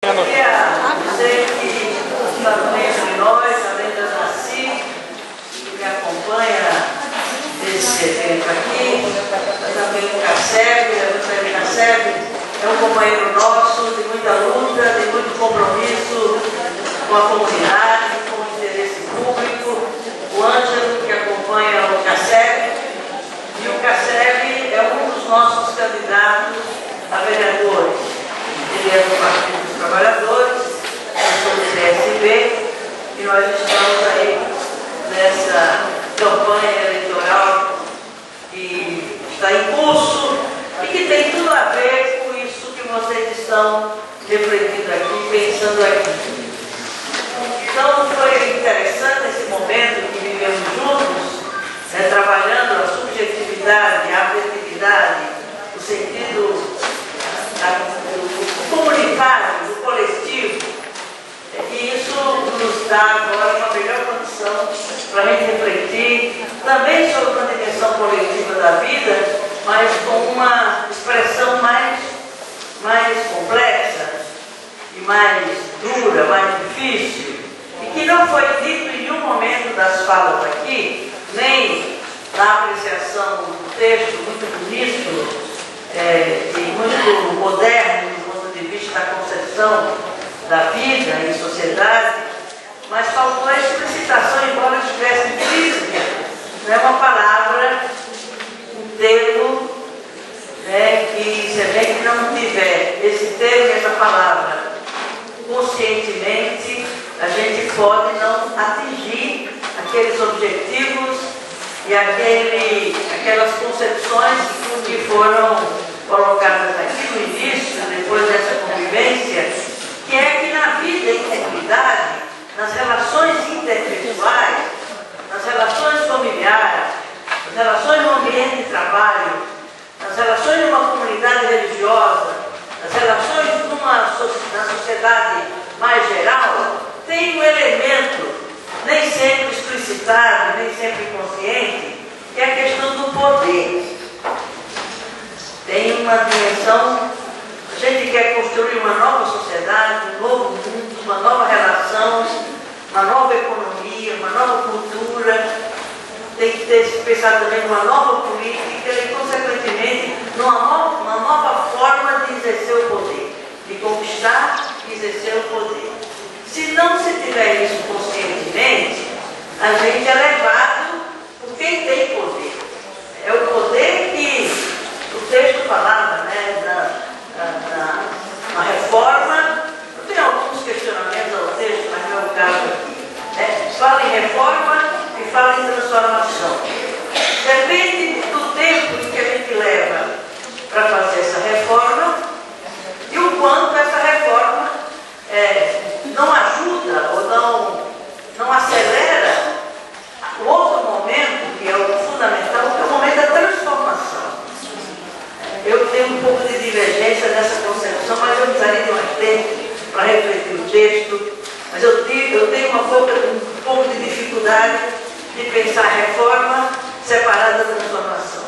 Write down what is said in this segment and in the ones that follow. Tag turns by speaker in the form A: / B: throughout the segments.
A: Queria dizer que também entre nós, além da Nasci, que me acompanha nesse evento aqui, também o Casseb, o Casseb é um companheiro nosso de muita luta, de muito compromisso com a comunidade, com o interesse público, o Ângelo, que acompanha o Casseb, e o Casseb é um dos nossos candidatos a vereadores. Ele é do Partido dos Trabalhadores, eu sou do PSB, e nós estamos aí nessa campanha eleitoral que está em curso e que tem tudo a ver com isso que vocês estão refletindo aqui, pensando aqui. Então foi interessante esse momento que vivemos juntos, trabalhando a subjetividade, a afetividade, o sentido do comunitário, do coletivo, e isso nos dá agora uma melhor condição para a gente refletir também sobre uma dimensão coletiva da vida, mas com uma expressão mais complexa e mais dura, mais difícil, e que não foi dito em nenhum momento das falas aqui, nem na apreciação do texto muito bonito e muito moderno do ponto de vista da concepção da vida em sociedade, mas faltou a explicitação, embora estivesse implícita, né, uma palavra, um termo, que se a gente não tiver esse termo e essa palavra conscientemente, a gente pode não atingir aqueles objetivos e aquelas concepções que foram colocadas aqui no início, depois dessa convivência, que é que na vida em comunidade, nas relações interpessoais, nas relações familiares, nas relações no ambiente de trabalho, nas relações numa comunidade religiosa, nas relações na sociedade mais geral, tem um elemento, nem sempre explicitado, nem sempre consciente, que é a questão do poder. Tem uma dimensão, a gente quer construir uma nova sociedade, um novo mundo, uma nova relação, uma nova economia, uma nova cultura, tem que pensar também numa nova política e, consequentemente, numa nova forma de exercer o poder, de conquistar e exercer o poder. Se não se tiver isso conscientemente, a gente é levado por quem tem poder. É o poder que o texto falava, na reforma. Eu tenho alguns questionamentos ao texto, mas não é o caso aqui. Fala em reforma e fala em transformação. Depende do tempo que a gente leva para fazer essa reforma e o quanto essa reforma não ajuda ou não acelera o outro momento, que é o fundamental, que é o momento da transformação. Eu tenho um pouco de divergência nessa concepção, mas eu precisaria de mais tempo para refletir o texto. Mas eu tenho um pouco de dificuldade de pensar a reforma separada da transformação.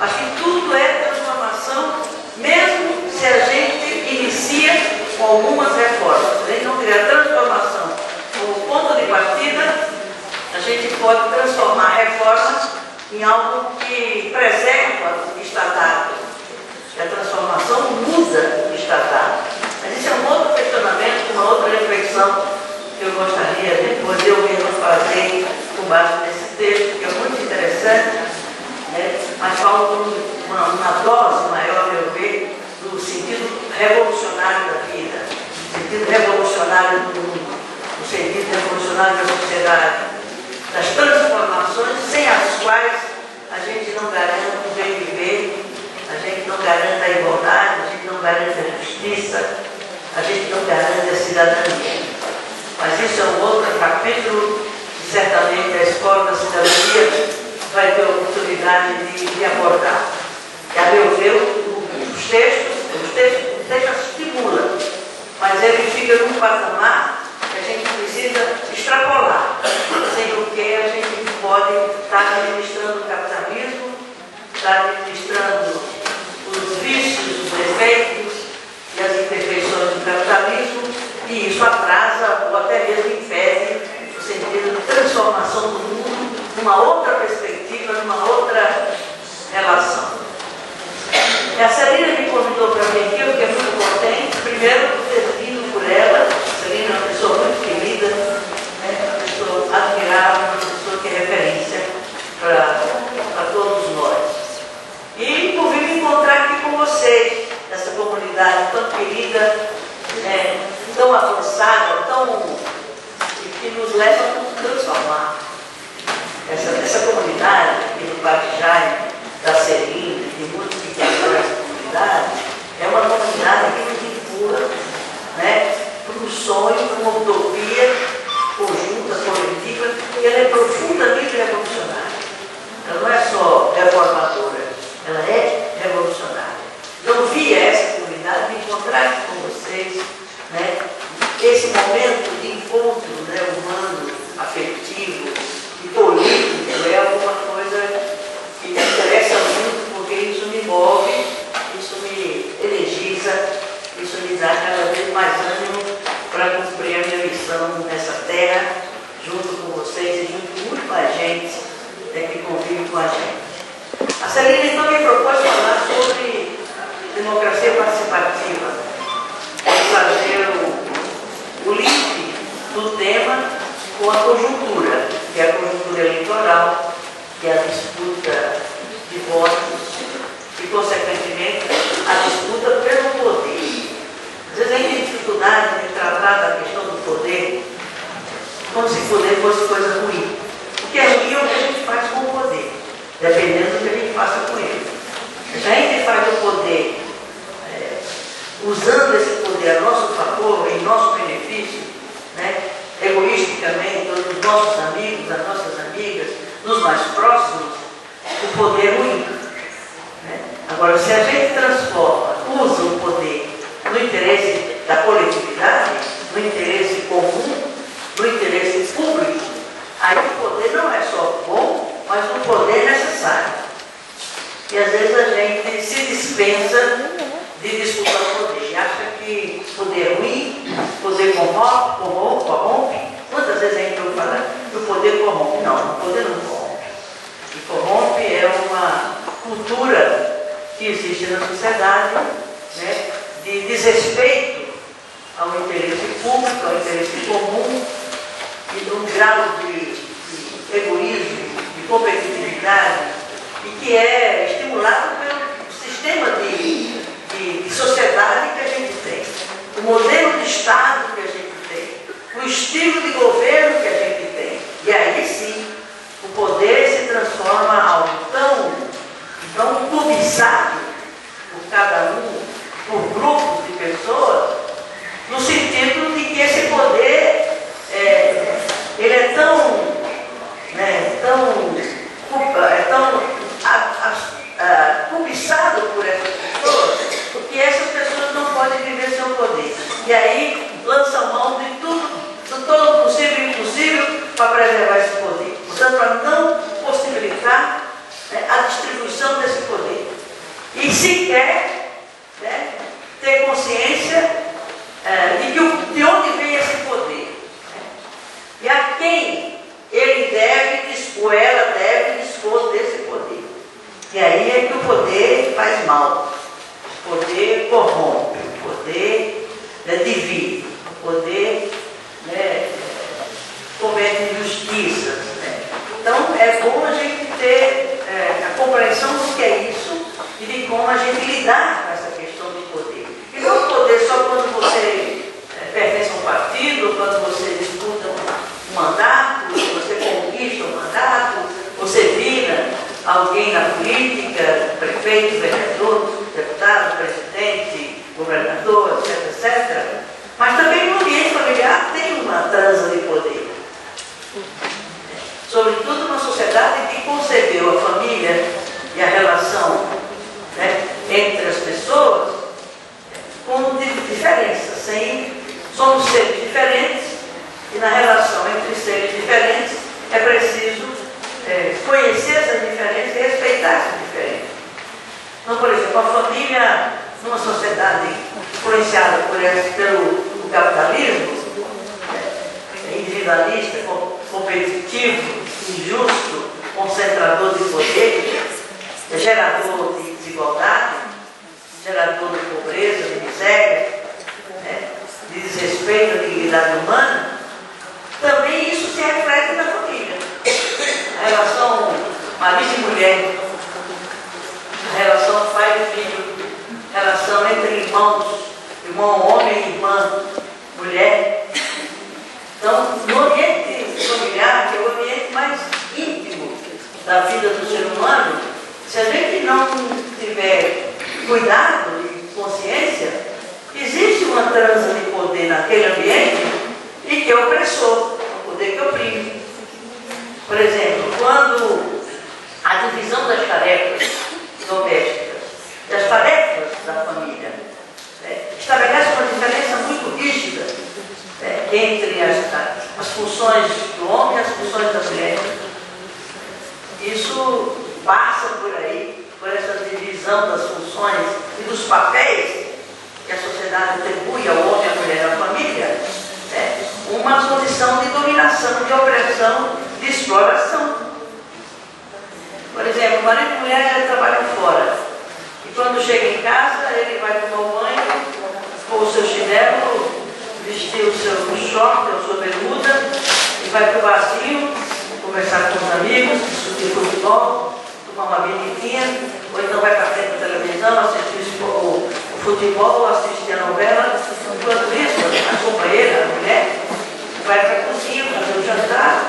A: Acho que tudo é transformação, mesmo se a gente inicia com algumas reformas. Se a gente não tiver transformação como ponto de partida, a gente pode transformar a reforma em algo que preserva o que está dado. A transformação muda o que está dado. Mas isso é um outro questionamento, uma outra reflexão que eu gostaria depois eu mesmo fazer com base nesse texto, que é muito interessante, mas fala com uma dose maior, a meu ver, do sentido revolucionário da vida, no sentido revolucionário do mundo, no sentido revolucionário da sociedade, das transformações sem as quais a gente não garante o bem viver, a gente não garante a igualdade, a gente não garante a justiça, a gente não garante a cidadania. Mas isso é um outro capítulo que certamente a Escola da Cidadania vai ter a oportunidade de abordar. E a meu ver, o texto estimula, mas ele fica num patamar que a gente precisa extrapolar, sem o que a gente pode estar administrando o capitalismo, estar administrando os vícios, os defeitos e as imperfeições do capitalismo E isso atrasa ou até mesmo impede o sentido de transformação do mundo numa outra perspectiva, numa outra relação. A Celina me convidou para vir aqui, eu fiquei muito contente, primeiro por ter vindo por ela. A Celina é uma pessoa muito querida, né? Uma pessoa admirável, uma pessoa que é referência para todos nós. E por vir me encontrar aqui com vocês, nessa comunidade tão querida, tão avançada, que nos leva a nos transformar. Essa comunidade aqui do Parque Jaime, da Celina, de muitos que estão nessa comunidade, é uma comunidade que nos empurra, né, para um sonho, para uma utopia conjunta, coletiva, e ela é profundamente revolucionária. Ela não é só reformadora, ela é revolucionária. Então, via essa comunidade, me encontrar aqui com vocês, né, esse momento de encontro, né, humano, afetivo e político é alguma coisa que me interessa muito, porque isso me move, isso me energiza, isso me dá cada vez mais ânimo para cumprir a minha missão nessa terra, junto com vocês e junto muito com a gente, que convive com a gente. A Celina então me propôs falar sobre democracia participativa, fazer o link do tema com a conjuntura, que é a conjuntura eleitoral, que é a disputa de votos e, consequentemente, a disputa pelo poder. Às vezes a gente tem dificuldade de tratar da questão do poder como se o poder fosse coisa ruim. O que é ruim é o que a gente faz com o poder, dependendo do que a gente faça com ele. Se a gente faz o poder usando esse poder a nosso favor, em nosso benefício, né, egoisticamente, os nossos amigos, as nossas amigas, nos mais próximos, o poder é ruim. Né? Agora, se a gente transforma, usa o poder no interesse da coletividade, no interesse comum, no interesse público, aí o poder não é só bom, mas o poder é necessário. E às vezes a gente se dispensa de disputar o poder e acha que poder é ruim, poder corrompe. Quantas vezes a gente ouve falar que o poder corrompe? Não, o poder não corrompe. O que corrompe é uma cultura que existe na sociedade, né, de desrespeito ao interesse público, ao interesse comum, e de um grau de egoísmo, de competitividade, e que é estimulado pelo sistema de sociedade que a gente tem, o modelo de Estado que a gente tem, o estilo de governo que a gente tem. E aí sim, o poder se transforma em algo tão cobiçado por cada um, por grupos de pessoas, no sentido de que esse poder ele é tão cobiçado por essas pessoas, que essas pessoas não podem viver sem o poder. E aí lançam mão de todo possível e impossível para preservar esse poder. Portanto, para não possibilitar, né, a distribuição desse poder. E sequer, né, ter consciência de onde vem esse poder. Né? E a quem ele deve dispor, ela deve dispor desse poder. E aí é que o poder faz mal. O poder corrompe, o poder divide, o poder, né, comete injustiças. Né? Então é bom a gente ter a compreensão do que é isso e de como a gente lidar com essa questão de poder. E não o poder só quando você pertence a um partido, quando você disputa um mandato, você conquista um mandato, você vira alguém na política, prefeito, vereador, deputado, presidente, governador, etc, etc. Mas também no ambiente familiar tem uma transa de poder. Sobretudo uma sociedade que concebeu a família e a relação, né, entre as pessoas com diferença. Somos seres diferentes e na relação entre seres diferentes é preciso conhecer essas diferenças e respeitar essas diferenças. Então, por exemplo, a família, numa sociedade influenciada pelo capitalismo, de desrespeito à dignidade humana, também isso se reflete na família. A relação marido e mulher, a relação pai e filho, a relação entre irmãos, irmão homem e irmã mulher. Então, no ambiente familiar, que é o ambiente mais íntimo da vida do ser humano, se a gente não tiver cuidado e consciência, existe uma transa de poder naquele ambiente e que é opressor, o poder que oprime. Por exemplo, quando a divisão das tarefas domésticas, das tarefas da família, estabelece uma diferença muito rígida entre as funções do homem e as funções da mulher. Isso passa por aí, por essa divisão das funções e dos papéis que a sociedade atribui ao homem e à mulher na família, uma condição de dominação, de opressão, de exploração. Por exemplo, o marido e mulher trabalham fora. E quando chega em casa, ele vai tomar um banho, com o seu chinelo, vestir o seu short, a sua bermuda, e vai para o barzinho, conversar com os amigos, discutir futebol, tomar uma bebidinha, ou então vai para frente da televisão, assistir o futebol, assistir a novela. Enquanto isso, a companheira, a mulher, vai para a cozinha fazer o jantar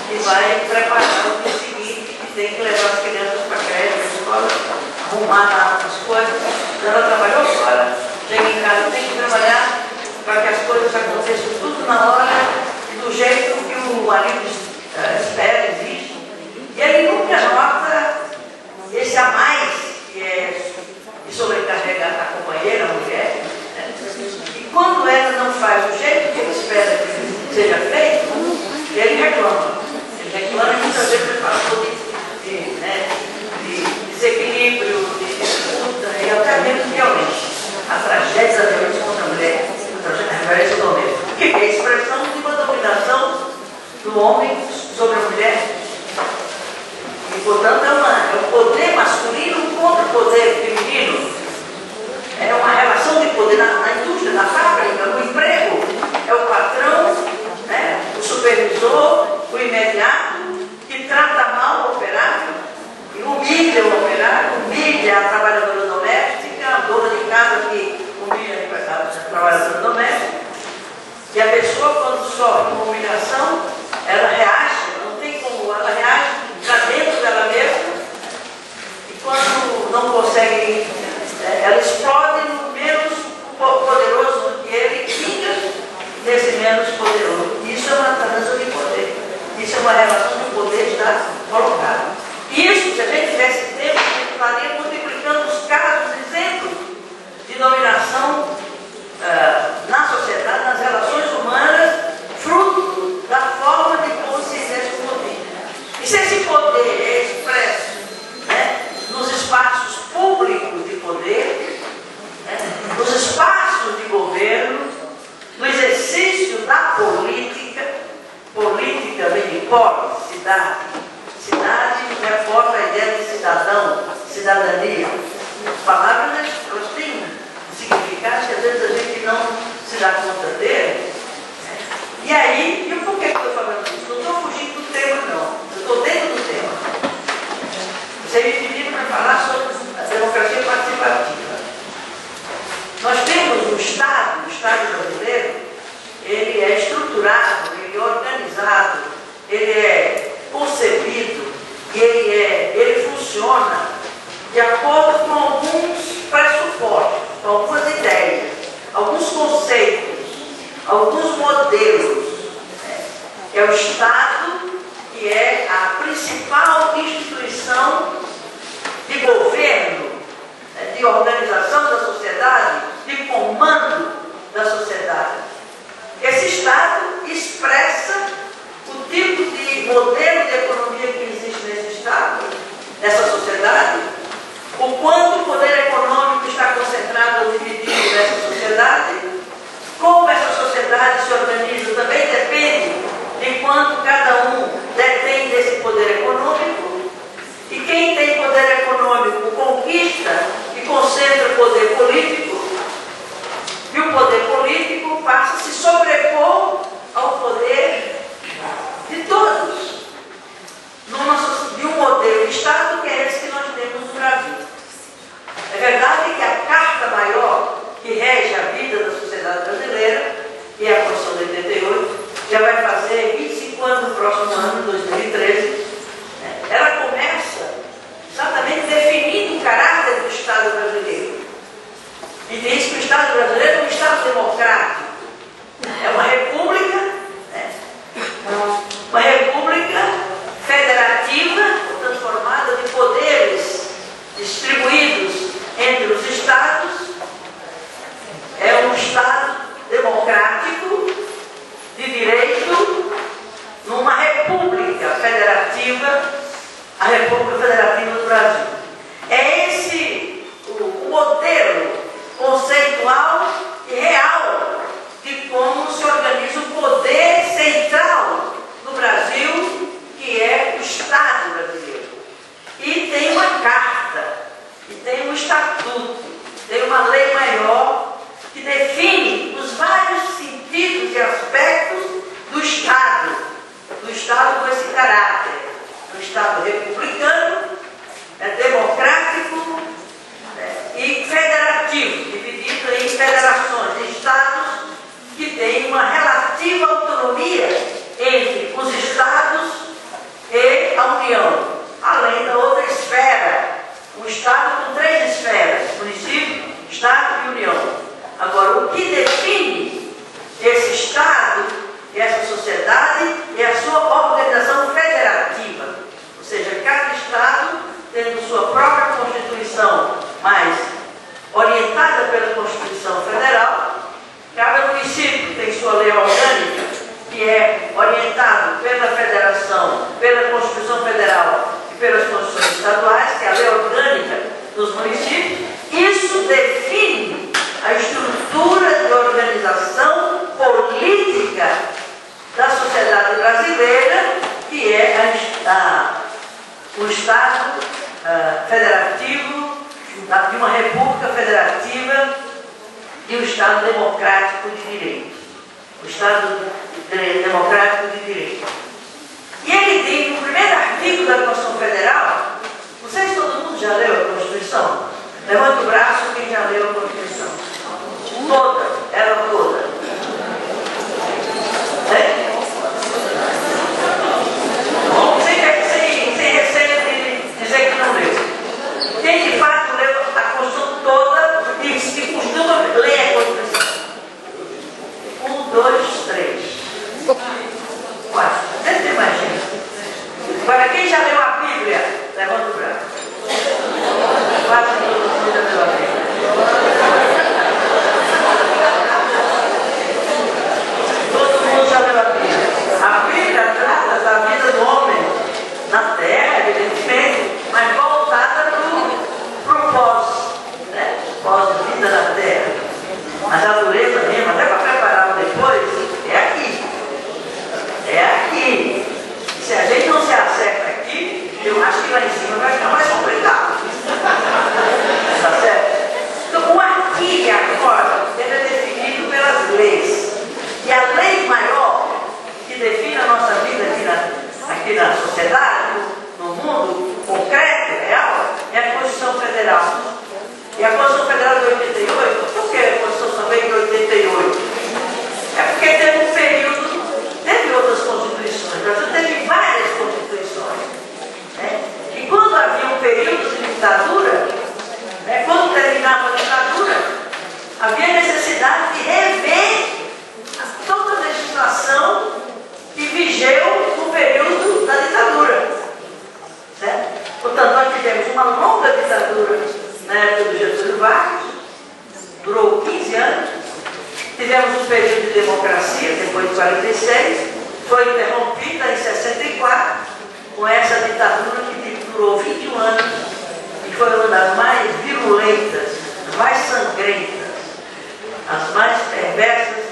A: e vai preparar o dia seguinte, que tem que levar as crianças para a creche, para a escola, arrumar as coisas. Ela trabalhou fora, chega em casa, tem que trabalhar para que as coisas aconteçam tudo na hora e do jeito que o marido espera, existe. E ele nunca nota esse a mais que sobrecarrega a companheira, a mulher. E quando ela não faz do jeito que ele espera que seja feito, ele reclama. Ele reclama e muitas vezes ele fala de desequilíbrio, de disputa e até mesmo de violência. A tragédia da violência contra a mulher, a violência doméstica, que é a expressão de uma dominação do homem sobre a mulher. E, portanto, é o poder masculino contra o poder feminino. É uma relação de poder na indústria, na fábrica, no emprego. É o patrão, o supervisor, o imediato, que trata mal o operário, e humilha o operário, humilha a trabalhadora doméstica, a dona de casa que humilha a trabalhadora doméstica. E a pessoa, quando sofre uma humilhação, ela reage, não tem como, ela reage para dentro dela mesma, e quando não consegue, ela explode no menos poderoso do que ele, e fica nesse menos poderoso. Isso é uma transa de poder, isso é uma relação de poder está colocada. Isso, se a gente tivesse tempo, a gente estaria multiplicando os casos, exemplos de dominação na sociedade, nas relações humanas, fruto da forma de como se exerce o poder. E se esse poder é expresso nos espaços públicos de poder, nos espaços de governo, no exercício da política vem de polis, cidade. Cidade reforça a ideia de cidadão, cidadania. As palavras, elas têm um significado que às vezes a gente não se dá conta dele. E aí, e por que eu estou falando isso? Não estou fugindo do tema, não. Eu estou dentro do tema. Você me pediu para falar sobre a democracia participativa. Nós temos o Estado brasileiro, ele é estruturado, ele é organizado, ele é concebido e ele funciona de acordo com alguns pressupostos, algumas ideias, alguns conceitos, alguns modelos. É o Estado que é a principal instituição de governo, de organização da sociedade, de comando da sociedade. Esse Estado expressa o tipo de modelo de economia que existe nesse Estado, nessa sociedade, o quanto o poder econômico está concentrado ou dividido nessa sociedade, como essa sociedade se organiza também depende de quanto cada um detém desse poder econômico, e quem tem poder econômico conquista e concentra o poder político, e o poder político já vai fazer 25 anos no próximo ano, 2013, ela começa exatamente definindo o caráter do Estado brasileiro. E diz que o Estado brasileiro é um Estado democrático, é uma república, uma república federativa, transformada de poderes distribuídos entre os Estados, é um Estado democrático, de direito, numa república federativa, a República Federativa do Brasil. É esse o modelo conceitual e real de como se organiza o poder central do Brasil, que é o Estado brasileiro. E tem uma carta, e tem um estatuto, tem uma lei maior que define os vários sentidos e aspectos do Estado com esse caráter. Um Estado republicano, democrático e federativo, dividido em federações, em Estados que têm uma relativa autonomia entre os Estados e a União, além da outra esfera, um Estado com 3 esferas: município, Estado e União. Agora, o que define esse Estado e essa sociedade é a sua organização federativa, ou seja, cada Estado tendo sua própria Constituição, mas orientada pela Constituição Federal. Cada município tem sua lei orgânica, que é orientado pela Federação, pela Constituição Federal e pelas Constituições estaduais, que é a lei orgânica dos municípios. Isso define a estrutura de organização política da sociedade brasileira, que é o Estado federativo, de uma república federativa e o Estado democrático de direito. O Estado democrático de direito. E ele tem, no primeiro artigo da Constituição Federal, não sei se todo mundo já leu a Constituição. Levanta o braço quem já leu a Constituição. Toda, ela toda. Sem receio de dizer que não leu. Quem de fato leu a Constituição toda e costuma ler a Constituição? 1, 2, 3, 4. Deve ter mais gente. Agora, quem já leu a Bíblia? Levanta o braço. Quase todo mundo já leu a Bíblia. Todo mundo já leu a Bíblia. A Bíblia trata da vida do homem na terra, evidentemente, mas voltada para o propósito, pós-vida na terra. Mas a dureza mesmo, até para preparar o depois, é aqui. É aqui. Se a gente não se acerta aqui, eu acho que lá em cima vai ficar mais complicado. Tá certo? Então, o aqui e agora, ele é definido pelas leis. E a lei maior que define a nossa vida aqui na sociedade, no mundo concreto, real, é a Constituição Federal. E a Constituição Federal de 88, por que a Constituição também de 88? É porque teve um período, teve outras constituições, o Brasil teve várias constituições. E quando havia um período de ditadura, quando terminava a ditadura, havia necessidade de rever toda a legislação que vigeu no período da ditadura. Certo? Portanto, nós tivemos uma longa ditadura na época do Getúlio Vargas, durou 15 anos. Tivemos um período de democracia, depois de 46, foi interrompida em 64, com essa ditadura que durou 21 anos e foi uma das mais virulentas, as mais sangrentas, as mais perversas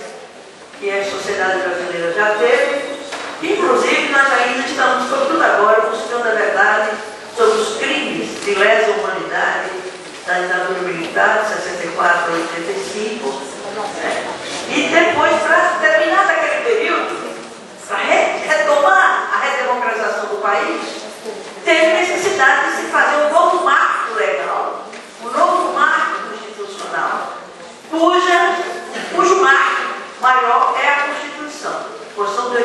A: que a sociedade brasileira já teve. Inclusive, nós ainda estamos, sobretudo agora, buscando a verdade sobre os crimes de lesa humanidade da ditadura militar, de 64 a 85. E depois, para terminar daquele período, para retomar a redemocratização do país, teve necessidade de se fazer um novo marco legal, um novo marco constitucional, cujo marco maior é a Constituição. A Constituição de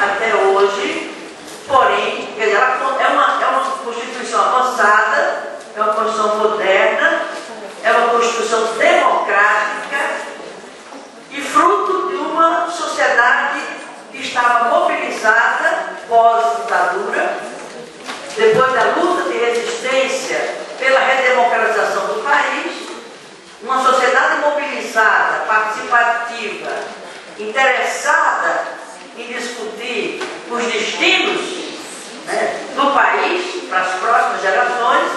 A: até hoje, porém, quer dizer, é uma Constituição avançada, é uma Constituição moderna, é uma Constituição democrática e fruto de uma sociedade que estava mobilizada pós-ditadura, depois da luta de resistência pela redemocratização do país, uma sociedade mobilizada, participativa, interessada em discutir os destinos, né, do país para as próximas gerações,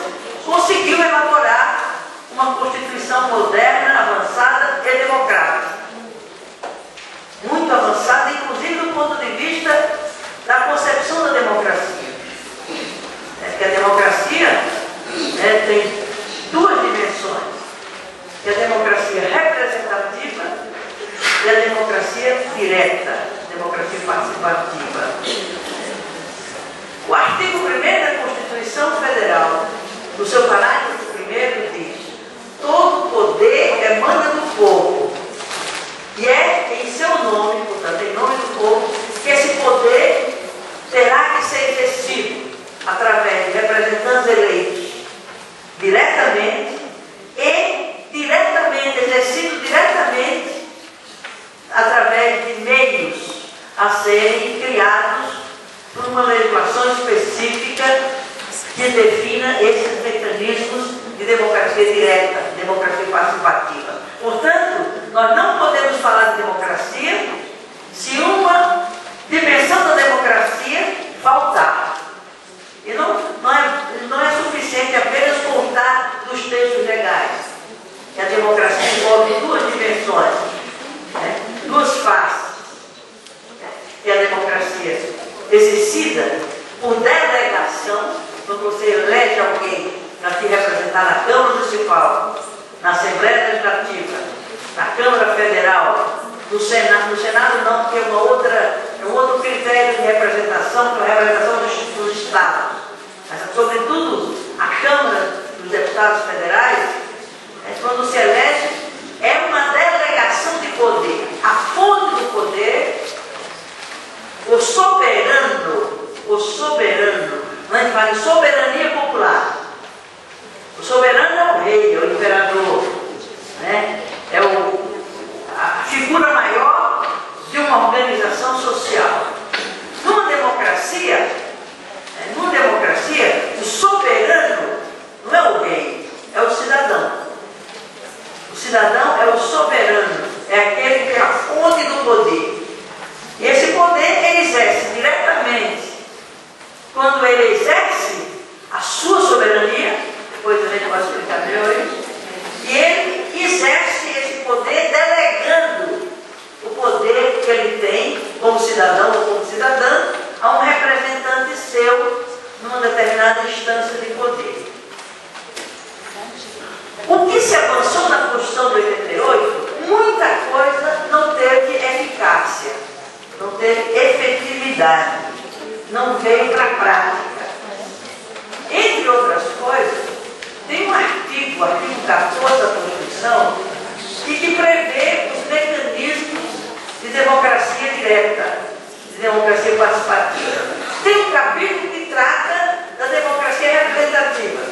A: conseguiu elaborar uma Constituição moderna, avançada e democrática. Muito avançada, inclusive do ponto de vista da concepção da democracia. Que a democracia tem duas dimensões, que é a democracia representativa e a democracia direta, democracia participativa. O artigo 1º da Constituição Federal, no seu parágrafo 1º, diz: todo poder emana do povo, e é em seu nome, portanto, em nome do povo, que esse poder terá que ser exercido através de representantes eleitos diretamente e exercido diretamente através de meios a serem criados por uma legislação específica que defina esses mecanismos de democracia direta, democracia participativa. Portanto, nós não podemos falar de democracia se uma dimensão da democracia faltar. E não é suficiente apenas contar dos textos legais. E a democracia envolve duas dimensões, né? Duas faces. E a democracia exercida por delegação, quando você elege alguém para te representar na Câmara Municipal, na Assembleia Legislativa, na Câmara Federal, no Senado. No Senado não, porque é um outro critério de representação, para a representação dos Estados. Mas, sobretudo, a Câmara dos Deputados Federais, quando se elege, é uma delegação de poder. A fonte do poder, o soberano, não é? Fala em soberania popular. O soberano é o rei, é o imperador, né? É a figura maior de uma organização social. Numa democracia, o soberano não é o rei, é o cidadão. O cidadão é o soberano, é aquele que é a fonte do poder. E esse poder ele exerce diretamente quando ele exerce a sua soberania, depois a gente vai explicar melhor isso, e ele exerce esse poder delegando o poder que ele tem como cidadão ou como cidadã a um representante seu numa determinada instância de poder. O que se avançou na Constituição de 88, muita coisa não teve eficácia, não teve efetividade, não veio para a prática. Entre outras coisas, tem um artigo 14 da Constituição, que prevê os mecanismos de democracia direta, de democracia participativa. Tem um capítulo que trata da democracia representativa.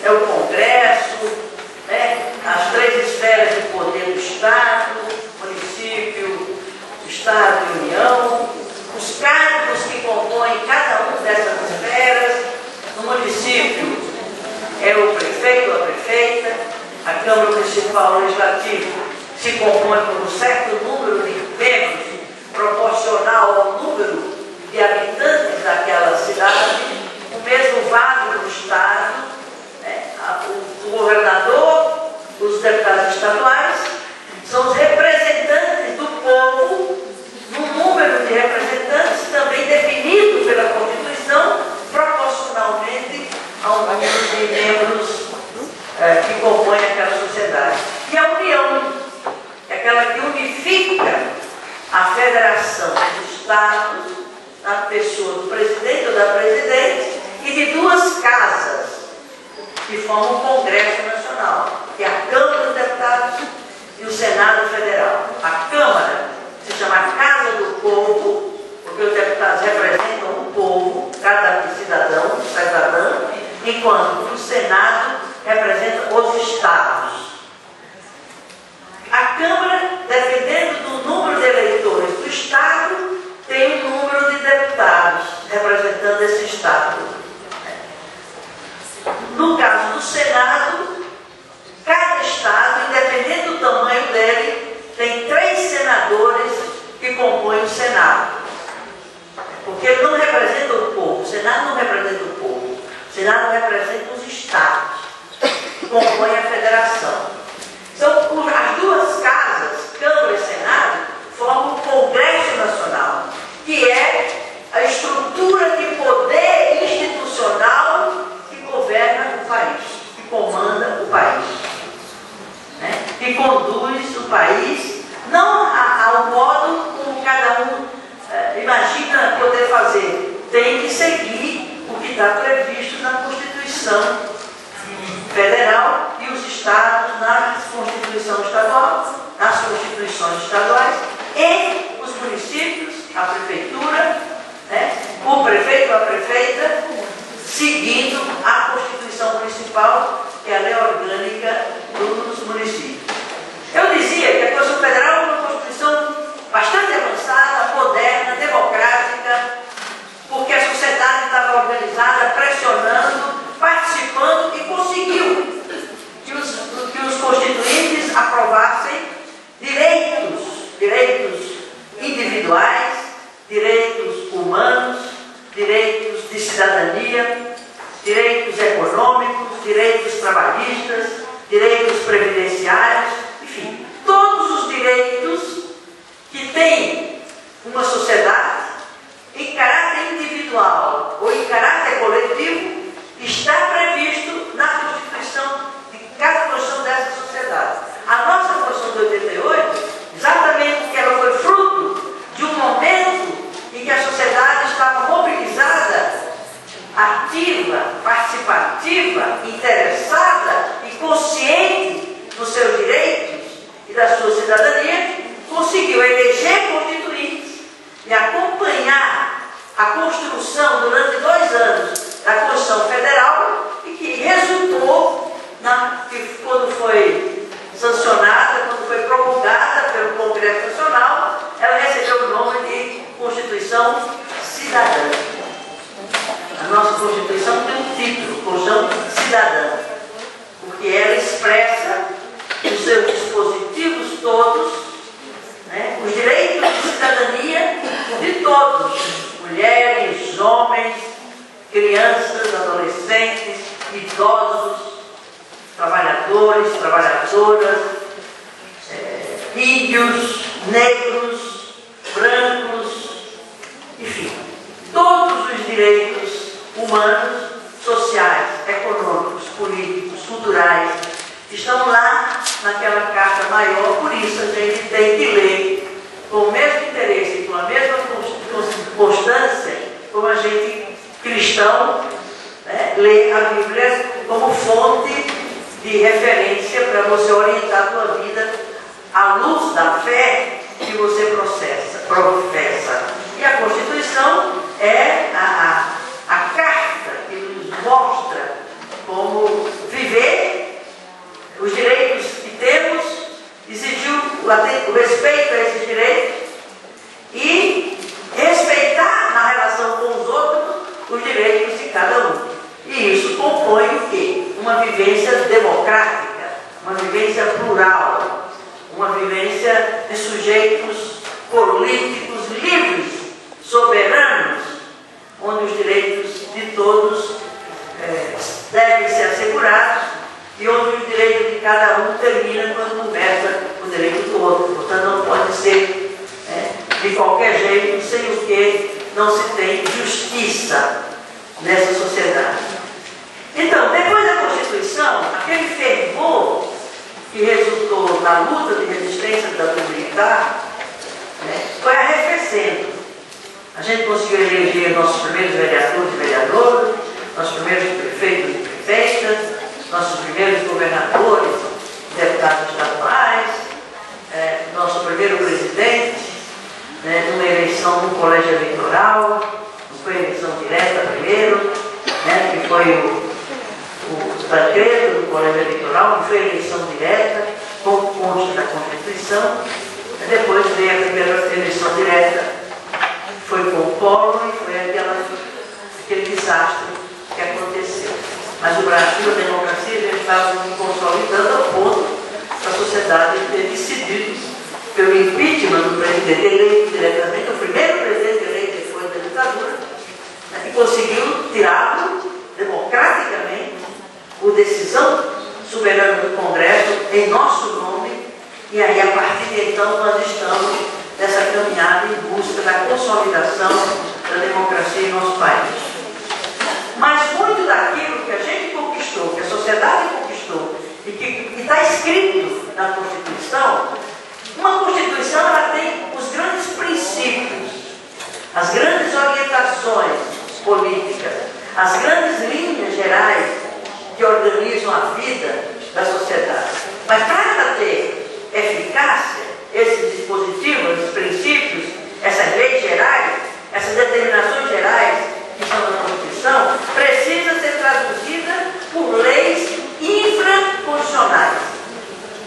A: É o Congresso, né, as 3 esferas de poder do Estado, município, Estado e União, os cargos que compõem cada uma dessas esferas. No município é o prefeito ou a prefeita, a Câmara Municipal Legislativa se compõe por um certo número de membros proporcional ao número de habitantes daquela cidade. O mesmo vale para o Estado, né? O governador, os deputados estaduais são os representantes do povo, num número de representantes também definido pela Constituição, proporcionalmente ao número de membros que compõem aquela sociedade. E a União é aquela que unifica a federação dos Estados, na pessoa do presidente ou da presidente, e de 2 casas que formam o Congresso Nacional, que é a Câmara dos Deputados e o Senado Federal. A Câmara se chama Casa do Povo, porque os deputados enquanto o Senado representa os estados. A Câmara, dependendo do número de eleitores do estado, tem um número de deputados representando esse estado. No caso do Senado, cada estado, independente do tamanho dele, tem 3 senadores que compõem o Senado. Porque ele não representa o povo, o Senado não representa o povo, o Senado representa os estados, que compõem a federação. Então, as duas casas, Câmara e Senado, formam o Congresso Nacional, que é a estrutura de poder institucional que governa o país, que comanda o país, né? Que conduz o país, não ao modo como cada um imagina poder fazer, tem que seguir o que está previsto na Constituição Federal e os estados na Constituição Estadual, nas Constituições estaduais, e os municípios, a prefeitura, né, o prefeito, a prefeita, seguindo a Constituição Municipal, que é a lei orgânica dos municípios. Eu dizia que a Constituição Federal é uma Constituição bastante avançada, moderna, democrática, porque a sociedade estava organizada, pressionando, participando e conseguiu que os constituintes aprovassem direitos individuais, direitos humanos, direitos de cidadania, direitos econômicos, direitos trabalhistas, direitos previdenciários, enfim, todos os direitos que tem uma sociedade em caráter individual ou em caráter coletivo está previsto na Constituição de cada Constituição dessa sociedade. A nossa Constituição de 88, exatamente porque ela foi fruto de um momento em que a sociedade estava mobilizada, ativa, participativa, interessada e consciente dos seus direitos e da sua cidadania, conseguiu eleger constituintes e acompanhar a construção durante 2 anos da Constituição Federal e que resultou, quando foi sancionada, quando foi promulgada pelo Congresso Nacional, ela recebeu o nome de Constituição Cidadã. A nossa Constituição tem um título, Constituição Cidadã, porque ela expressa os seus dispositivos todos, né, os direitos de cidadania de todos, mulheres, homens, crianças, adolescentes, idosos, trabalhadores, trabalhadoras, índios, negros, brancos, enfim, todos os direitos humanos, sociais, econômicos, políticos, culturais, estão lá naquela carta maior. Por isso a gente tem que ler com o mesmo interesse, com a mesma constância, como a gente cristão, né, lê a Bíblia como fonte de referência para você orientar a sua vida à luz da fé que você professa. E a Constituição é a carta que nos mostra como viver os direitos que temos, exigiu o respeito a esses direitos e respeitar na relação com os outros os direitos de cada um. E isso compõe o quê? Uma vivência democrática, uma vivência plural, uma vivência de sujeitos políticos livres, soberanos, onde os direitos de todos devem ser assegurados e onde o direito de cada um termina quando começa o direito do outro. Portanto, não pode ser de qualquer jeito, sem o que não se tem justiça nessa sociedade. Então, depois da Constituição, aquele fervor que resultou na luta de resistência da militar, foi arrefecendo. A gente conseguiu eleger nossos primeiros vereadores e vereadoras, nossos primeiros prefeitos e prefeitas, nossos primeiros governadores, deputados estaduais, nosso primeiro presidente, numa eleição no colégio eleitoral, não foi eleição direta primeiro, que foi Federal, que foi eleição direta, como consta da Constituição. Depois veio a primeira eleição direta, foi com o Collor e foi aquele desastre que aconteceu. Mas o Brasil, a democracia, já estava se consolidando ao ponto da sociedade ter decidido pelo impeachment do presidente eleito diretamente, o primeiro presidente eleito depois da ditadura, né, e conseguiu tirá-lo democraticamente por decisão soberana do Congresso em nosso nome, e aí a partir de então nós estamos nessa caminhada em busca da consolidação da democracia em nosso país. Mas muito daquilo que a gente conquistou, que a sociedade conquistou e que está escrito na Constituição, uma Constituição ela tem os grandes princípios, as grandes orientações políticas, as grandes linhas gerais que organizam a vida da sociedade. Mas para ter eficácia, esses dispositivos, esses princípios, essas leis gerais, essas determinações gerais que estão na Constituição, precisa ser traduzida por leis infraconstitucionais.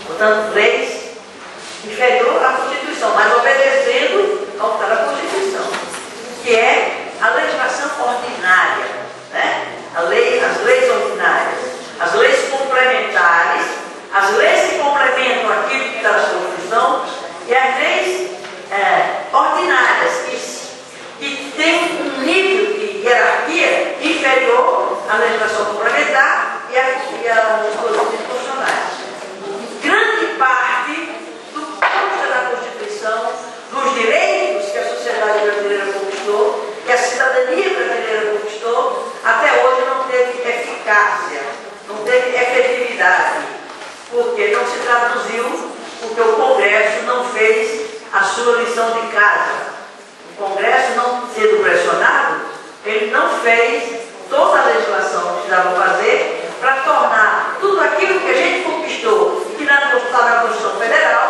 A: Portanto, leis inferior à Constituição, mas obedecendo ao que está na Constituição, que é a legislação ordinária, né? As leis ordinárias, as leis complementares, as leis que complementam aquilo que está na Constituição e as leis ordinárias, que têm um nível de hierarquia inferior à legislação complementar e aos dispositivos constitucionais. Grande parte da Constituição, dos direitos que a sociedade brasileira conquistou, que a cidadania brasileira conquistou, até hoje não teve eficácia, não teve efetividade, porque não se traduziu, porque o Congresso não fez a sua lição de casa. O Congresso, não sendo pressionado, ele não fez toda a legislação que precisava fazer para tornar tudo aquilo que a gente conquistou e que está na Constituição Federal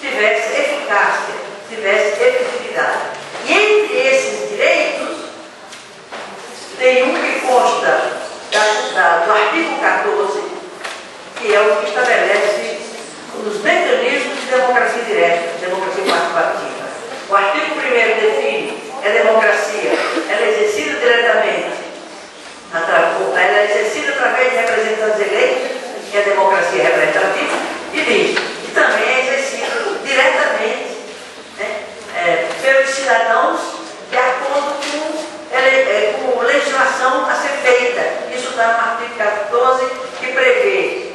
A: tivesse eficácia, tivesse efetividade. E entre esses direitos, tem um que consta do artigo 14, que é o que estabelece os mecanismos de democracia direta, democracia participativa. O artigo 1º define a democracia, ela é exercida diretamente, ela é exercida através de representantes eleitos, que é a democracia representativa, e diz que também é exercida diretamente, né, pelos cidadãos de acordo com legislação a ser feita. Isso está no artigo 14, que prevê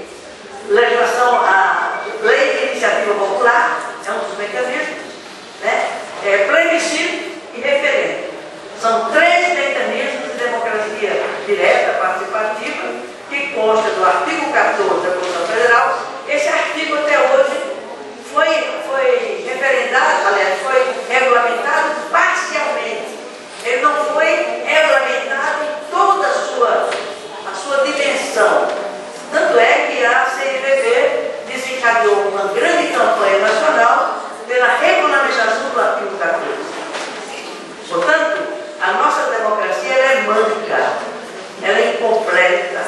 A: a lei de iniciativa popular, é um dos mecanismos, né? Plebiscito e referendo. São 3 mecanismos de democracia direta, participativa, que consta do artigo 14 da Constituição Federal. Esse artigo até hoje foi referendado, aliás, foi regulamentado parcialmente. Ele não foi regulamentado em toda a sua dimensão. Tanto é que a CNBB desencadeou uma grande campanha nacional pela regulamentação do artigo 14. Portanto, a nossa democracia ela é manca, ela é incompleta,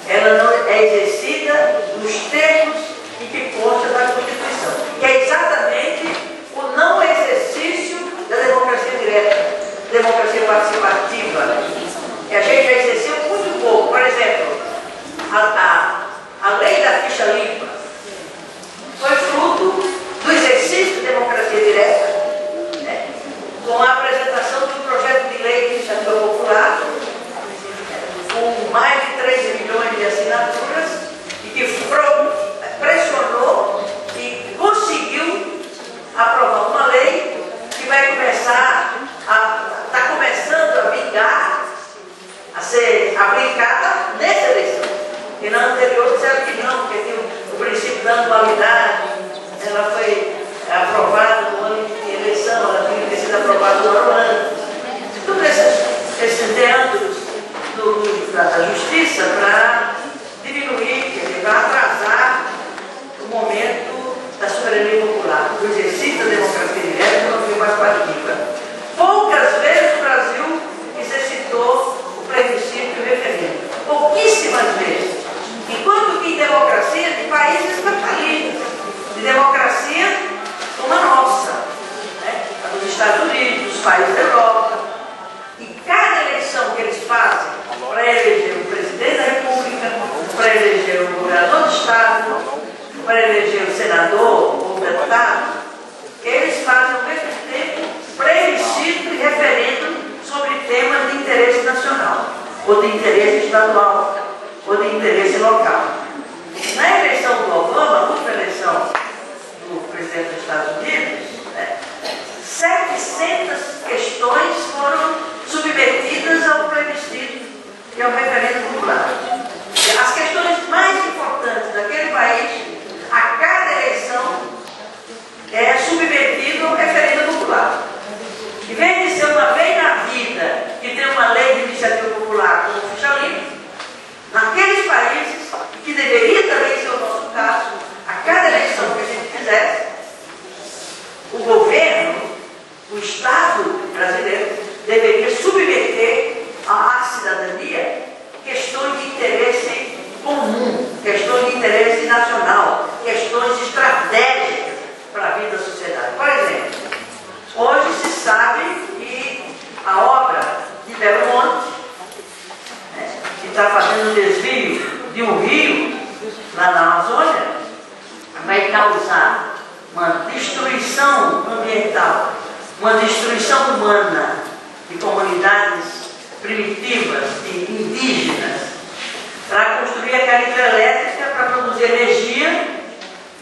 A: ela não é exercida nos termos em que consta da Constituição, que é exatamente o não exercício da democracia direta, democracia participativa, que a gente já exerceu muito pouco. Por exemplo, a lei da ficha limpa foi fruto do exercício da democracia direta, né, com a apresentação de um projeto de lei de iniciativa popular, com mais de 13 milhões de assinaturas, e que pressionou e conseguiu aprovar uma lei que vai está começando a vingar, a ser aplicada nessa eleição. E na anterior disseram que não, porque tem o princípio da anualidade, ou de interesse estadual, ou de interesse local. Na eleição do Obama, a última eleição do presidente dos Estados Unidos, 700 questões foram submetidas ao plebiscito e ao referendo popular. As questões mais importantes daquele país, a cada eleição, é submetido ao referendo popular. Em vez de ser uma vez na vida que tem uma lei de iniciativa popular como ficha limpa, naqueles países que deveria também ser o nosso caso, a cada eleição que a gente fizesse, o governo, o Estado brasileiro, deveria submeter à cidadania questões de interesse comum, questões de interesse nacional, questões estratégicas para a vida da sociedade. Por exemplo, hoje se sabe que a obra de Belo Monte, que está fazendo o desvio de um rio lá na Amazônia, vai causar uma destruição ambiental, uma destruição humana de comunidades primitivas e indígenas, para construir aquela hidrelétrica para produzir energia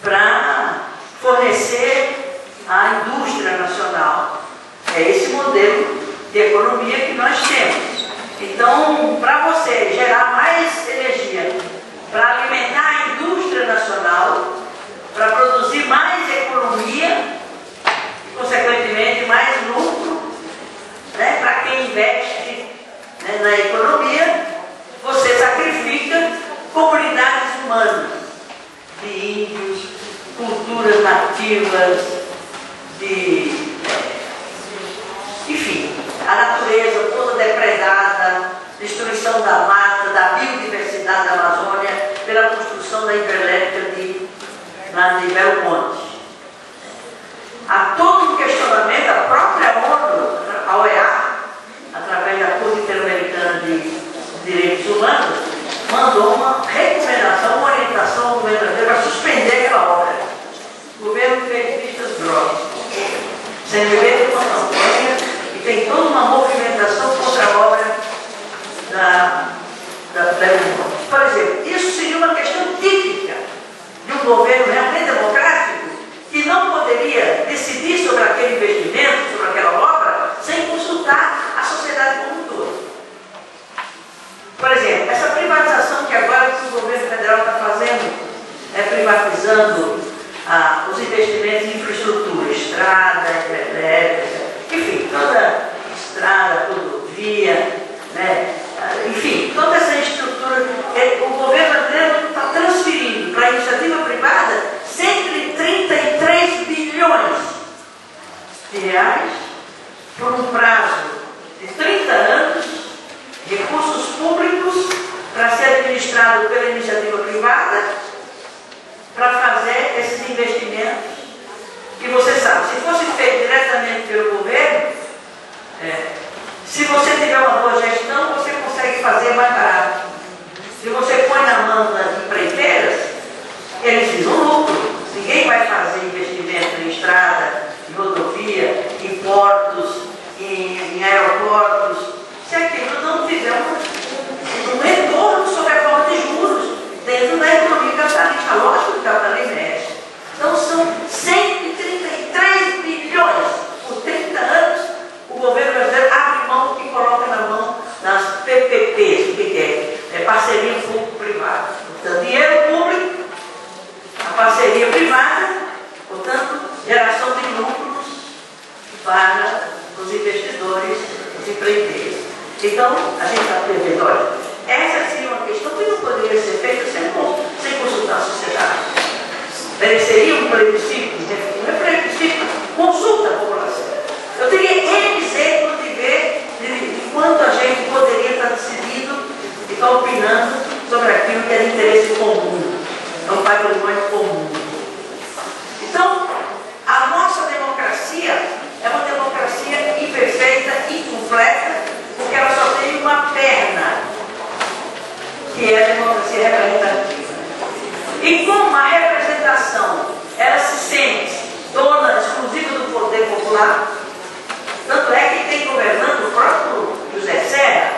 A: para fornecer à indústria nacional. É esse modelo de economia que nós temos. Então, para você gerar mais energia, para alimentar a indústria nacional, para produzir mais economia e, consequentemente, mais lucro, para quem investe na economia, você sacrifica comunidades humanas, de índios, culturas nativas, enfim, a natureza toda depredada, destruição da mata, da biodiversidade da Amazônia, pela construção da hidrelétrica de Belo Monte. Há todo um questionamento, a própria ONU, a OEA, através da Corte Interamericana de Direitos Humanos, mandou uma recomendação, uma orientação ao governo brasileiro para suspender aquela obra. O governo fez vistas grossas, sem beber uma campanha, e tem toda uma movimentação contra a obra da Belo Monte. Por exemplo, isso seria uma questão típica de um governo realmente democrático, que não poderia decidir sobre aquele investimento, sobre aquela obra, sem consultar a sociedade como um todo. Por exemplo, essa privatização que agora o governo federal está fazendo, privatizando os investimentos em infraestrutura, estrada, elétrica, enfim, toda estrada, rodovia, enfim, toda essa estrutura, o governo brasileiro está transferindo para a iniciativa privada 133 bilhões de reais por um prazo de 30 anos, recursos públicos para ser administrado pela iniciativa privada, para fazer esses investimentos. E você sabe, se fosse feito diretamente pelo governo, se você tiver uma boa gestão, você consegue fazer mais barato. Se você põe na mão das empreiteiras, eles visam lucro. Ninguém vai fazer investimento em estrada, em rodovia, em portos, em aeroportos, se aquilo não tiver um retorno sobre a forma de juros dentro da economia capitalista. Lógico que o capitalismo é esse. Então são 133 bilhões por 30 anos. O governo brasileiro abre mão e coloca na mão das PPPs, que é parceria público-privada. Portanto, dinheiro público, a parceria privada, portanto, geração de lucros para os investidores, os empreiteiros. Então, a gente está percebendo, olha, essa seria uma questão que não poderia ser feita sem consultar a sociedade. Mereceria um plebiscito? Não é plebiscito, consulta a população. Eu teria N exemplos de ver de quanto a gente poderia estar decidindo e estar opinando sobre aquilo que é de interesse comum, é um patrimônio comum. Então, a nossa democracia é uma democracia imperfeita, incompleta, porque ela só tem uma perna, que é a democracia representativa. E como a representação, ela se sente dona exclusiva do poder popular, tanto é que tem governando o próprio José Serra,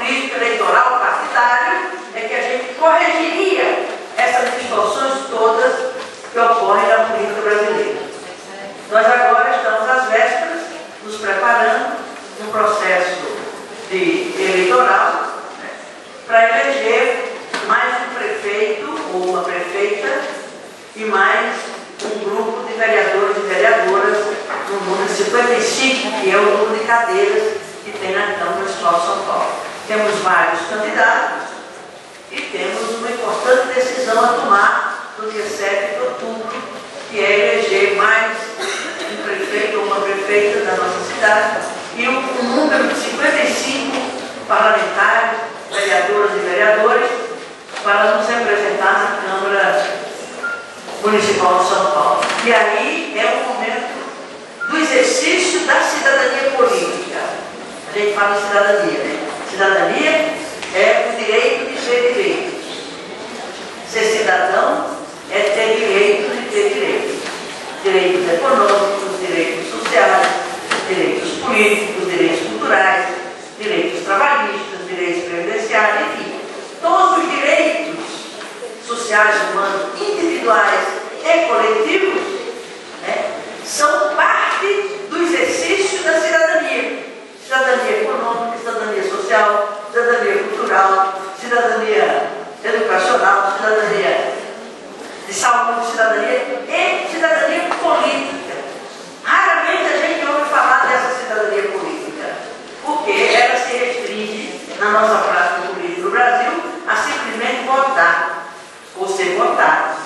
A: político, eleitoral, partidário, é que a gente corrigiria essas distorções todas que ocorrem na política brasileira. Nós agora estamos às vésperas, nos preparando num processo eleitoral, né, para eleger mais um prefeito ou uma prefeita e mais um grupo de vereadores e vereadoras no número 55, que é o número de cadeiras que tem na Câmara Municipal de São Paulo. Temos vários candidatos e temos uma importante decisão a tomar no dia 7 de outubro, que é eleger mais um prefeito ou uma prefeita da nossa cidade e um número de 55 parlamentares, vereadoras e vereadores para nos representar na Câmara Municipal de São Paulo. E aí é o momento do exercício da cidadania política. A gente fala em cidadania, né? Cidadania é o direito de ser direito. Ser cidadão é ter direito de ter direitos. Direitos econômicos, direitos sociais, direitos políticos, direitos culturais, direitos trabalhistas, direitos previdenciários, enfim. Todos os direitos sociais, humanos, individuais e coletivos, né, são parte do exercício da cidadania. Cidadania econômica, cidadania social, cidadania cultural, cidadania educacional, cidadania de saúde, cidadania e cidadania política. Raramente a gente ouve falar dessa cidadania política, porque ela se restringe, na nossa prática política no Brasil, a simplesmente votar ou ser votado.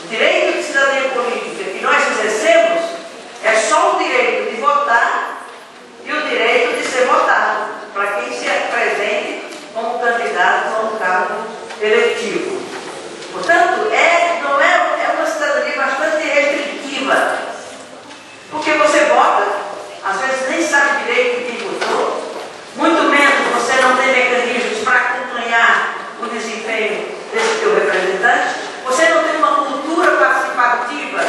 A: O direito de cidadania política que nós exercemos é só o direito de votar e o direito de ser votado, para quem se apresente como candidato a um cargo eletivo. Portanto, é uma cidadania bastante restritiva, porque você vota, às vezes nem sabe direito quem votou, muito menos você não tem mecanismos para acompanhar o desempenho desse teu representante, você não tem uma cultura participativa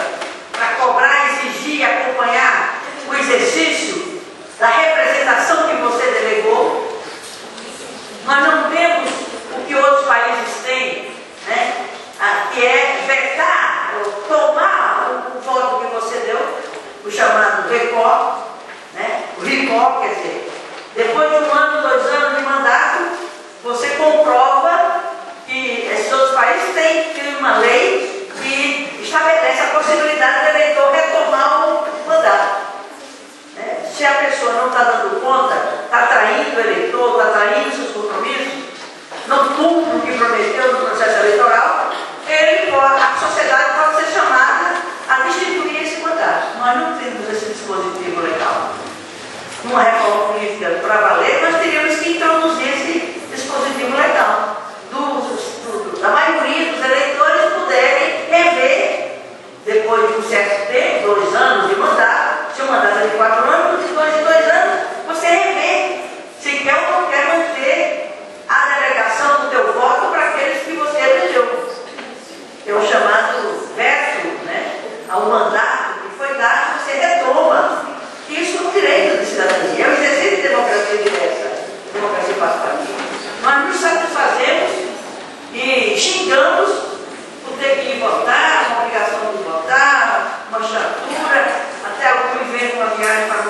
A: para cobrar, exigir e acompanhar o exercício da representação que você delegou. Nós não temos o que outros países têm, né? Que é vetar, ou tomar o voto que você deu, o chamado recall, né? O recall, quer dizer, depois de 1 ano, 2 anos de mandato, você comprova que esses outros países têm uma lei que estabelece a possibilidade do eleitor retomar o mandato. Né? Se a pessoa não está dando conta, está traindo o eleitor, está traindo seus compromissos, não cumpre o que prometeu no processo eleitoral, a sociedade pode ser chamada a destituir esse mandato. Nós não temos esse dispositivo legal. Numa reforma política para valer, nós teríamos que introduzir esse dispositivo legal. Da maioria dos eleitores poderem rever, depois de um certo tempo, 2 anos de mandato, se o mandato é de 4 anos, de 2 em 2 anos, você rever se quer ou não quer manter a delegação do teu voto para aqueles que você elegeu. É o chamado veto, né, ao mandato que foi dado, você retoma. Isso é um direito de cidadania, é o exercício de democracia direta, democracia participativa. Nós nos satisfazemos e xingamos por ter que ir votar, uma obrigação de votar, uma chatura, até algum invento uma viagem para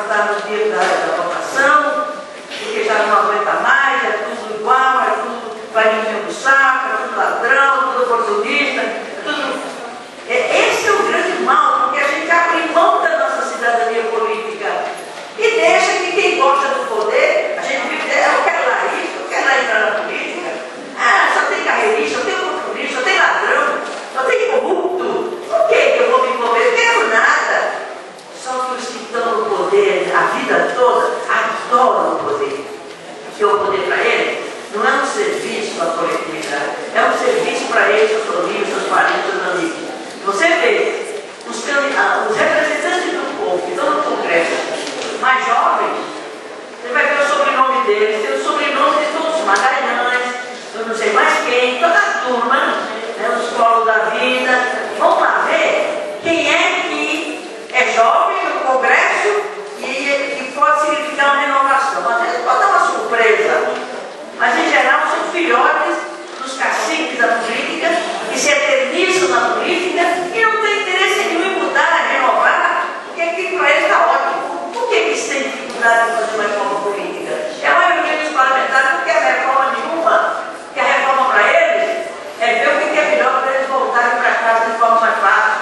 A: necessidade de fazer uma reforma política. É a maioria dos parlamentares não quer reforma nenhuma, que a reforma para eles é ver o que é melhor para eles voltarem para casa de forma mais fácil.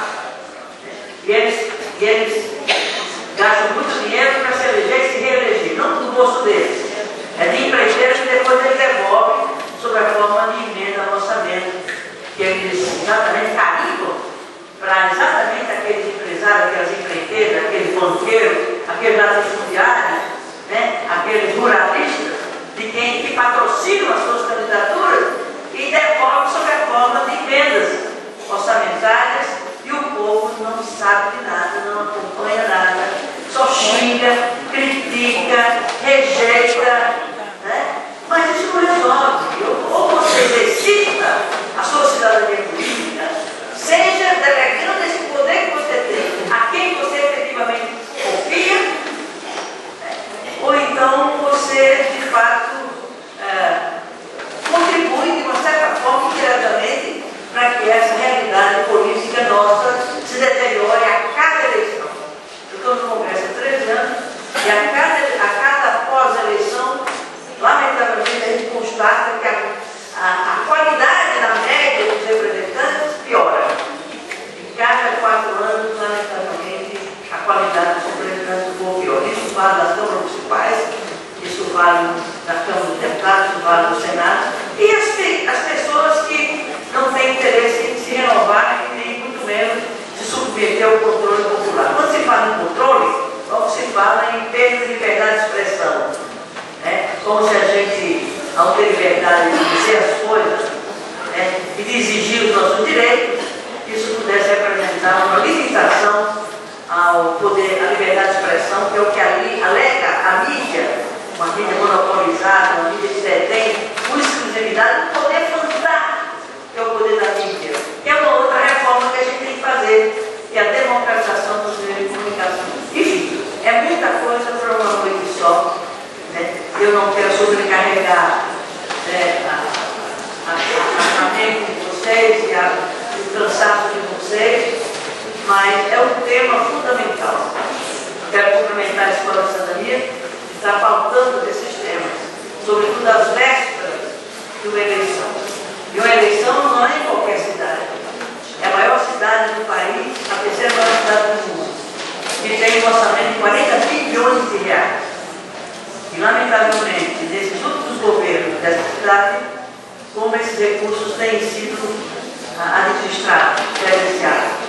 A: E eles gastam muito dinheiro para se eleger e se reeleger, não do bolso deles. É de empreiteiros que depois eles devolvem sob a forma de emenda ao orçamento, que eles exatamente carimbam para exatamente aqueles empresários, aquelas empreiteiras, aqueles banqueiros, aqueles latifundiários, né, aqueles ruralistas, de quem que patrocinam as suas candidaturas e devolvem sob a forma de emendas orçamentárias, e o povo não sabe de nada, não acompanha nada, só xinga, critica, rejeita, né? Mas isso não resolve. Ou você exercita a sua cidadania política, seja delegando esse poder que você tem a quem você efetivamente confia, ou então você, de fato, contribui de uma certa forma, indiretamente, para que essa realidade política nossa se deteriore a cada eleição. Eu estou no Congresso há 13 anos e a cada pós-eleição, lamentavelmente, a gente constata que a qualidade da média dos representantes piora. E cada 4 anos, lamentavelmente, a qualidade dos representantes do povo piora. Isso vale das câmaras municipais, isso vale da Câmara dos Deputados, isso vale do Senado. E as pessoas que não têm interesse em se renovar e nem muito menos se submeter ao controle popular. Quando se fala em controle, logo se fala em perda de liberdade de expressão. Né? Como se a gente, ao ter liberdade de dizer as coisas, né, e de exigir os nossos direitos, isso pudesse representar uma limitação ao poder, à liberdade de expressão, que é o que ali alega a mídia, uma mídia monopolizada, uma mídia que detém com exclusividade o poder fantástico, que é o poder da mídia, que é uma outra reforma que a gente tem que fazer, que é a democratização dos meios de comunicação. Enfim, é muita coisa para uma noite só. Né? Eu não quero sobrecarregar a mente de vocês e o cansaço de vocês, mas é um tema fundamental. Quero cumprimentar a Escola de Cidadania, que está pautando desses temas, sobretudo as vésperas de uma eleição. E uma eleição não é em qualquer cidade. É a maior cidade do país, a terceira maior cidade do mundo, que tem um orçamento de 40 bilhões de reais. E, lamentavelmente, nesses últimos governos dessa cidade, como esses recursos têm sido administrados, gerenciados.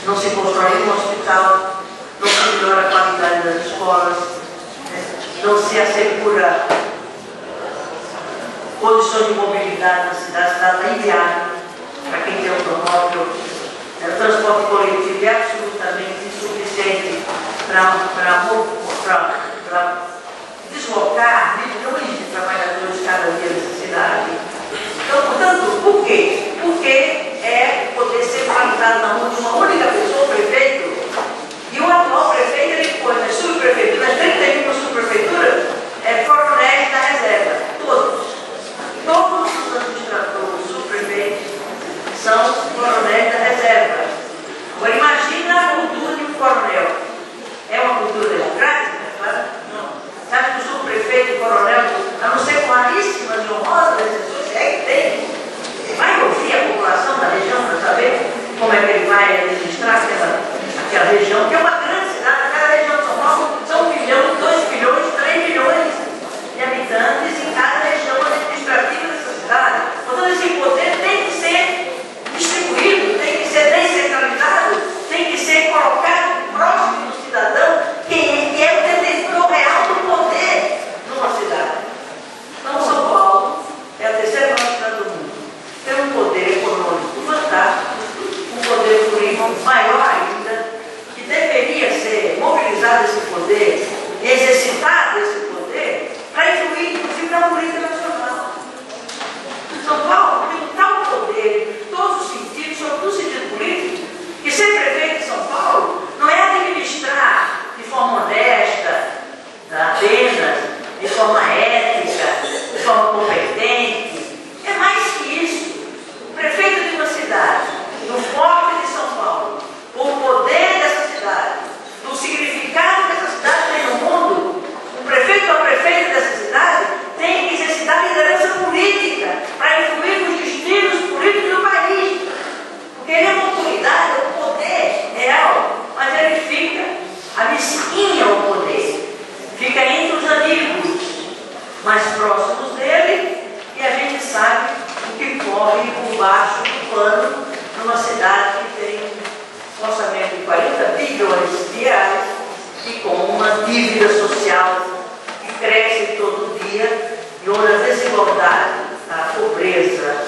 A: Não se constrói um hospital, não se melhora a qualidade das escolas, né? Não se assegura condições de mobilidade na cidade, a cidade está inviável para quem tem automóvel. O transporte coletivo é absolutamente insuficiente para deslocar milhões de trabalhadores cada dia nessa cidade. Então, portanto, por quê? Porque é poder ser plantado na mão de uma única pessoa, o prefeito, e o atual prefeito, ele pôs nas subprefeituras, 31 subprefeituras, coronéis da reserva, todos. Todos os administradores, subprefeitos, são coronéis da reserva. Agora, imagina a cultura de um coronel. É uma cultura democrática? Claro. mais próximos dele, e a gente sabe o que corre por baixo do pano numa cidade que tem um orçamento de 40 bilhões de reais e com uma dívida social que cresce todo dia, e onde a desigualdade, a pobreza,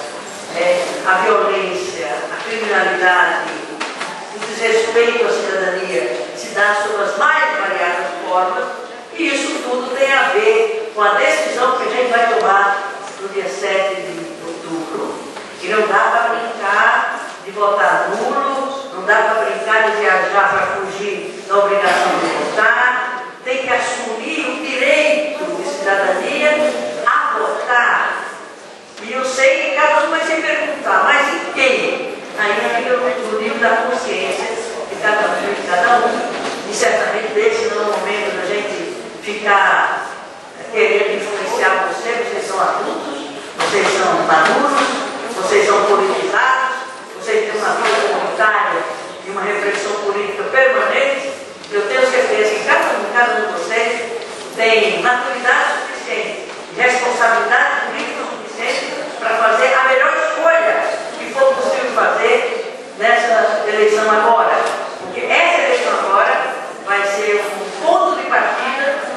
A: a violência, a criminalidade, o desrespeito à cidadania se dá sob as mais variadas formas, e isso tudo tem a ver com a decisão que a gente vai tomar no dia 7 de outubro. E não dá para brincar de votar nulo, não dá para brincar de viajar para fugir da obrigação de votar, tem que assumir o direito de cidadania a votar. E eu sei que cada um vai se perguntar, mas em quem? Aí fica o nível da consciência de cada um e de cada um. E certamente esse não é o momento da gente ficar querendo influenciar vocês são adultos, vocês são maduros, vocês são politizados, vocês têm uma vida comunitária e uma reflexão política permanente. Eu tenho certeza que cada um de vocês tem maturidade suficiente, responsabilidade política suficiente para fazer a melhor escolha que for possível fazer nessa eleição agora. Porque essa eleição agora vai ser um ponto de partida,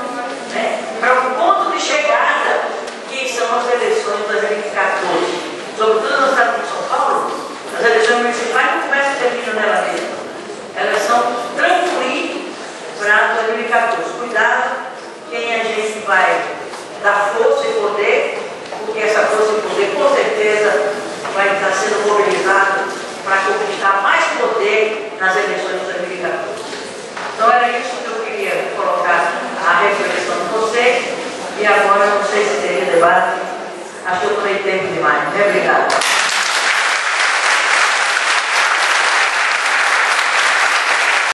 A: né, para um ponto de chegada, que são as eleições de 2014. Sobretudo no estado de São Paulo, as eleições municipais não começam e terminam nela mesma. Elas são trampolim para 2014. Cuidado quem a gente vai dar força e poder, porque essa força e poder com certeza vai estar sendo mobilizada para conquistar mais poder nas eleições de 2014. Então era isso que eu queria colocar a reflexão de vocês, e agora não sei se teria debate, acho que eu tomei tempo demais. Muito obrigada.